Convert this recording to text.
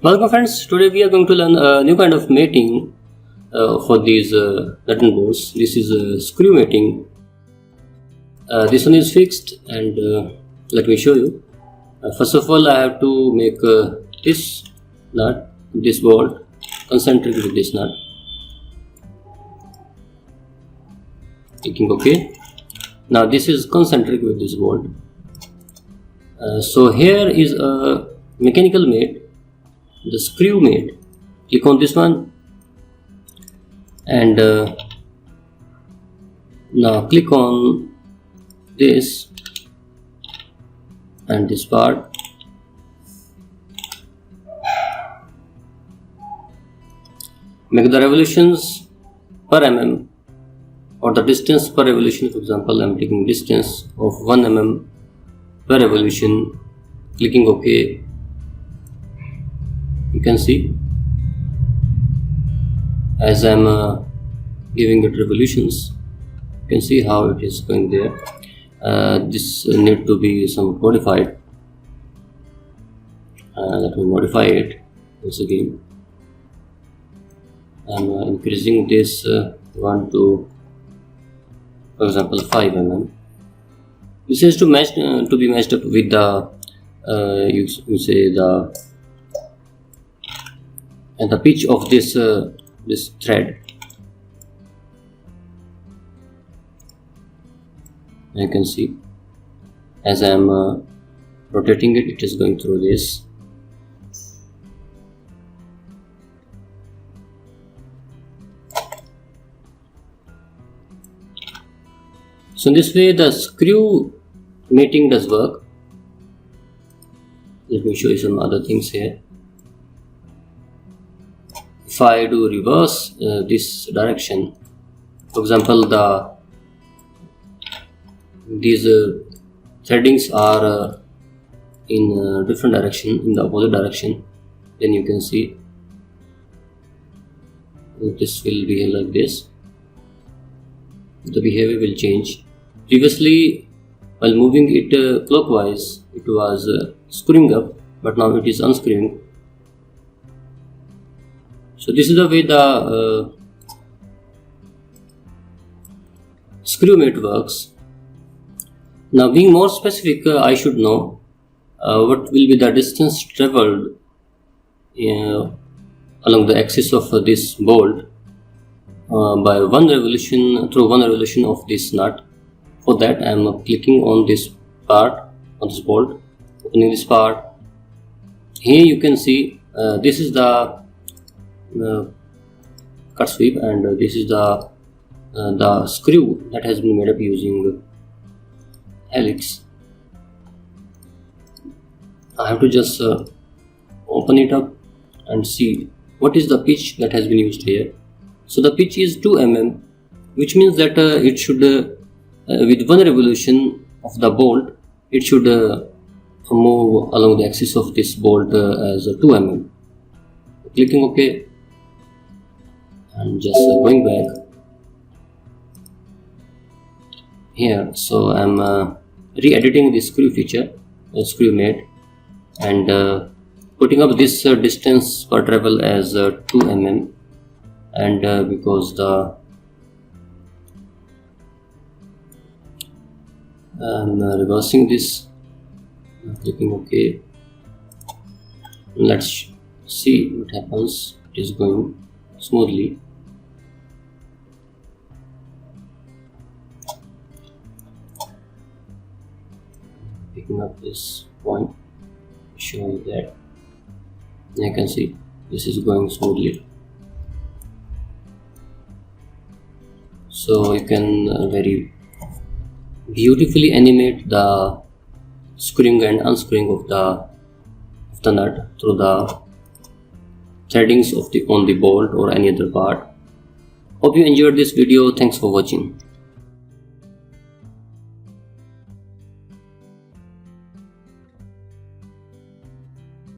Welcome friends, today we are going to learn a new kind of mating for these nut and bolts. This is screw mating. This one is fixed and let me show you. First of all I have to make this nut, this bolt concentric with this nut. Clicking OK. Now this is concentric with this bolt. So here is a mechanical mate, the screw mate. Click on this one and now click on this and this part. Make the revolutions per mm or the distance per revolution. For example, I am taking distance of 1 mm per revolution. Clicking OK. You can see as I am giving it revolutions, you can see how it is going there. This need to be some modified. Let me modify it once again. I am increasing this one to, for example, 5 mm. This is to match to be matched up with the you say the pitch of this this thread. You can see as I am rotating it, it is going through this. So in this way the screw mating does work. Let me show you some other things here. If I do reverse this direction, for example, these threadings are in different direction, in the opposite direction, then you can see this will be like this. The behavior will change. Previously, while moving it clockwise, it was screwing up, but now it is unscrewing. So this is the way the screw mate works. Now being more specific, I should know what will be the distance traveled along the axis of this bolt by one revolution, through one revolution of this nut. For that I am clicking on this part, on this bolt, opening this part. Here you can see this is the cut sweep and this is the screw that has been made up using helix. I have to just open it up and see what is the pitch that has been used here. So the pitch is 2 mm, which means that it should with one revolution of the bolt, it should move along the axis of this bolt as 2 mm. Clicking OK and just going back here. So I am re-editing this screw feature, screw mate, and putting up this distance per travel as 2 mm, and because the I'm reversing this, clicking OK. Let's see what happens. It is going smoothly. Picking up this point, showing that you can see this is going smoothly. So you can very beautifully animate the screwing and unscrewing of the nut through the threadings of on the bolt or any other part. Hope you enjoyed this video. Thanks for watching.